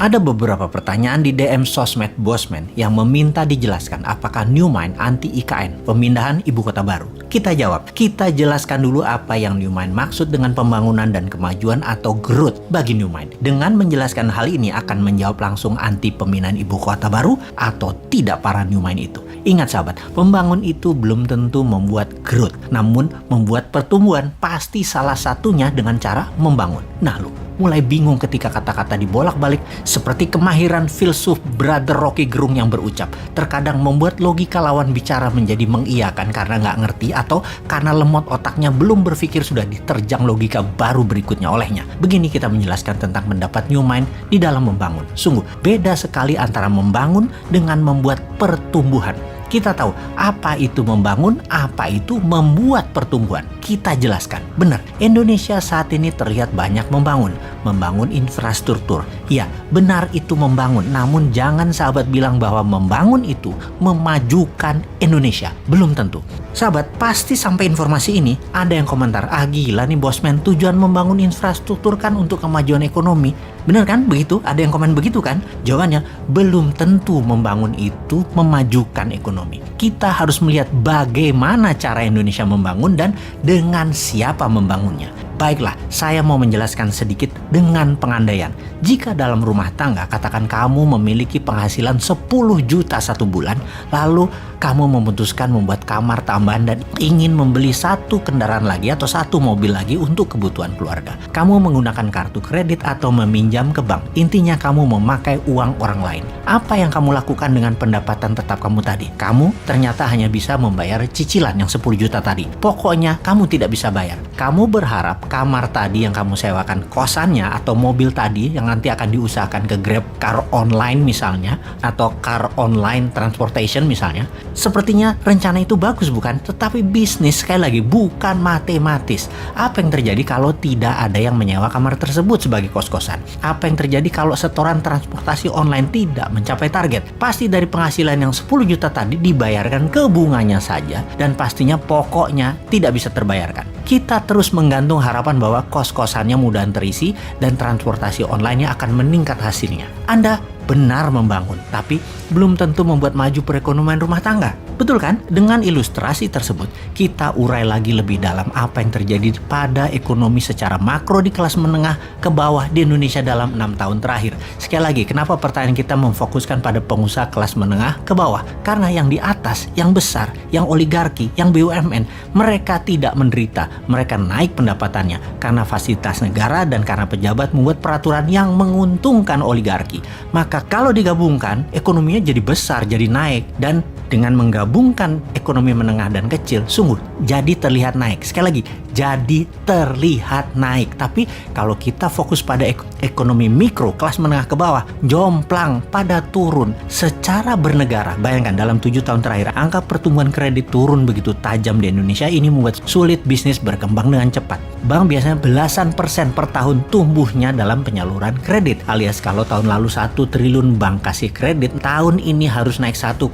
Ada beberapa pertanyaan di DM sosmed Bosman yang meminta dijelaskan apakah New Mind anti IKN, pemindahan ibu kota baru. Kita jawab, kita jelaskan dulu apa yang New Mind maksud dengan pembangunan dan kemajuan atau growth bagi New Mind. Dengan menjelaskan hal ini akan menjawab langsung anti pemindahan ibu kota baru atau tidak para New Mind itu. Ingat sahabat, membangun itu belum tentu membuat growth, namun membuat pertumbuhan. Pasti salah satunya dengan cara membangun. Nah lu mulai bingung ketika kata-kata dibolak-balik seperti kemahiran filsuf Brother Rocky Gerung yang berucap terkadang membuat logika lawan bicara menjadi mengiyakan karena nggak ngerti atau karena lemot otaknya belum berpikir sudah diterjang logika baru berikutnya olehnya. Begini kita menjelaskan tentang pendapat New Mind di dalam membangun. Sungguh beda sekali antara membangun dengan membuat pertumbuhan. Kita tahu apa itu membangun, apa itu membuat pertumbuhan. Kita jelaskan. Benar, Indonesia saat ini terlihat banyak membangun infrastruktur. Ya, benar itu membangun. Namun jangan sahabat bilang bahwa membangun itu memajukan Indonesia. Belum tentu. Sahabat, pasti sampai informasi ini ada yang komentar, gila nih Bosman, tujuan membangun infrastruktur kan untuk kemajuan ekonomi. Benar kan? Begitu? Ada yang komen begitu kan? Jawabannya, belum tentu membangun itu memajukan ekonomi. Kita harus melihat bagaimana cara Indonesia membangun dan dengan siapa membangunnya. Baiklah, saya mau menjelaskan sedikit dengan pengandaian. Jika dalam rumah tangga, katakan kamu memiliki penghasilan 10 juta satu bulan, lalu kamu memutuskan membuat kamar tambahan dan ingin membeli satu kendaraan lagi atau satu mobil lagi untuk kebutuhan keluarga. Kamu menggunakan kartu kredit atau meminjam ke bank. Intinya kamu memakai uang orang lain. Apa yang kamu lakukan dengan pendapatan tetap kamu tadi? Kamu ternyata hanya bisa membayar cicilan yang 10 juta tadi. Pokoknya kamu tidak bisa bayar. Kamu berharap kamar tadi yang kamu sewakan, kosannya atau mobil tadi yang nanti akan diusahakan ke Grab Car Online misalnya, atau Car Online Transportation misalnya. Sepertinya rencana itu bagus bukan? Tetapi bisnis sekali lagi bukan matematis. Apa yang terjadi kalau tidak ada yang menyewa kamar tersebut sebagai kos-kosan? Apa yang terjadi kalau setoran transportasi online tidak mencapai target? Pasti dari penghasilan yang 10 juta tadi dibayarkan ke bunganya saja dan pastinya pokoknya tidak bisa terbayarkan. Kita terus menggantung harapan bahwa kos-kosannya mudah terisi dan transportasi online-nya akan meningkat hasilnya. Anda benar membangun, tapi belum tentu membuat maju perekonomian rumah tangga. Betul kan? Dengan ilustrasi tersebut, kita urai lagi lebih dalam apa yang terjadi pada ekonomi secara makro di kelas menengah ke bawah di Indonesia dalam 6 tahun terakhir. Sekali lagi, kenapa pertanyaan kita memfokuskan pada pengusaha kelas menengah ke bawah? Karena yang di atas, yang besar, yang oligarki, yang BUMN, mereka tidak menderita. Mereka naik pendapatannya karena fasilitas negara dan karena pejabat membuat peraturan yang menguntungkan oligarki. Maka kalau digabungkan, ekonominya jadi besar, jadi naik. Dan dengan menggabungkan ekonomi menengah dan kecil, sungguh jadi terlihat naik. Sekali lagi, jadi terlihat naik. Tapi kalau kita fokus pada ekonomi mikro, kelas menengah ke bawah, jomplang pada turun secara bernegara. Bayangkan dalam 7 tahun terakhir, angka pertumbuhan kredit turun begitu tajam di Indonesia. Ini membuat sulit bisnis berkembang dengan cepat. Bank biasanya belasan persen per tahun tumbuhnya dalam penyaluran kredit. Alias kalau tahun lalu 1 triliun bank kasih kredit, tahun ini harus naik 1,15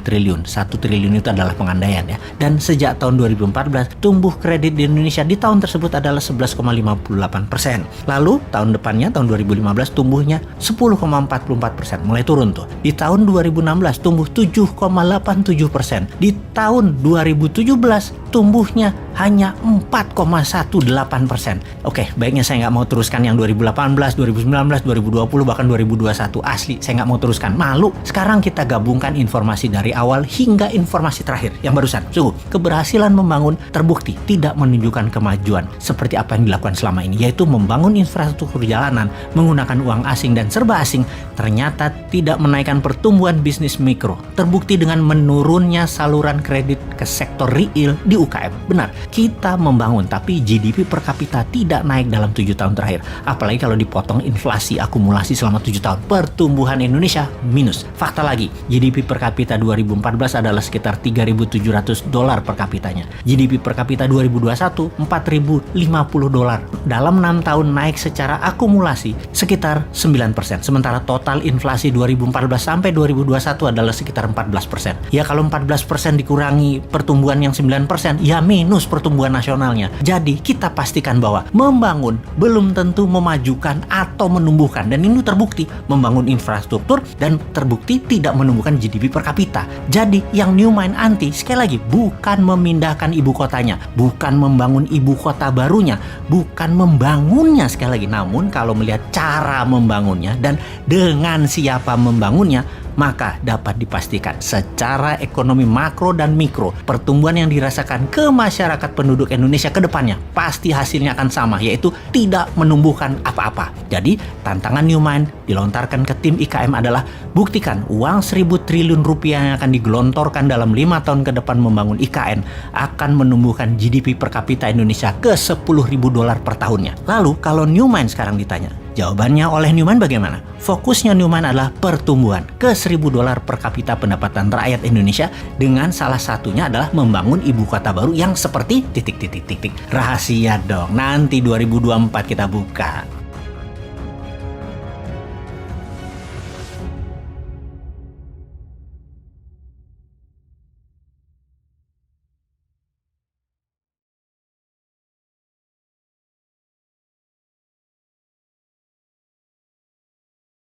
triliun. 1 triliun itu adalah pengandaian ya. Dan sejak tahun 2014, tumbuh kredit di Indonesia di tahun tersebut adalah 11,58%. Lalu tahun depannya, tahun 2015, tumbuhnya 10,44%. Mulai turun tuh. Di tahun 2016 tumbuh 7,87%. Di tahun 2017 tumbuhnya hanya 4,18%. Oke, baiknya saya nggak mau teruskan yang 2018, 2019, 2020, bahkan 2021. Asli, saya nggak mau teruskan. Malu. Sekarang kita gabungkan informasi dari awal hingga informasi terakhir yang barusan. Sungguh, keberhasilan membangun terbukti tidak menunjukkan kemajuan seperti apa yang dilakukan selama ini, yaitu membangun infrastruktur jalanan menggunakan uang asing dan serba asing, ternyata tidak menaikkan pertumbuhan bisnis mikro. Terbukti dengan menurunnya saluran kredit ke sektor real di UKM. Benar, kita membangun tapi GDP per kapita tidak naik dalam 7 tahun terakhir. Apalagi kalau dipotong inflasi akumulasi selama 7 tahun. pertumbuhan Indonesia minus. Fakta lagi, GDP per kapita 2014 adalah sekitar $3.700 per kapitanya. GDP per kapita 2021 $4.050. Dalam 6 tahun naik secara akumulasi sekitar 9%. Sementara total inflasi 2014 sampai 2021 adalah sekitar 14%. Ya kalau 14% dikurangi pertumbuhan yang 9%, ya minus pertumbuhan nasionalnya. Jadi kita pastikan bahwa membangun belum tentu memajukan atau menumbuhkan. Dan ini terbukti membangun infrastruktur dan terbukti tidak menumbuhkan GDP per kapita. Jadi yang New Mind anti sekali lagi bukan memindahkan ibu kotanya, bukan membangun ibu kota barunya, bukan membangunnya sekali lagi. Namun kalau melihat cara membangunnya dan dengan siapa membangunnya, maka dapat dipastikan secara ekonomi makro dan mikro, pertumbuhan yang dirasakan ke masyarakat penduduk Indonesia ke depannya pasti hasilnya akan sama, yaitu tidak menumbuhkan apa-apa. Jadi tantangan New Mind dilontarkan ke tim IKM adalah buktikan uang 1.000 triliun rupiah yang akan digelontorkan dalam 5 tahun ke depan membangun IKN akan menumbuhkan GDP per kapita Indonesia ke $10.000 per tahunnya. Lalu kalau New Mind sekarang ditanya, jawabannya oleh New Mind bagaimana? Fokusnya New Mind adalah pertumbuhan ke $1.000 per kapita pendapatan rakyat Indonesia, dengan salah satunya adalah membangun ibu kota baru yang seperti titik. Rahasia dong, nanti 2024 kita buka.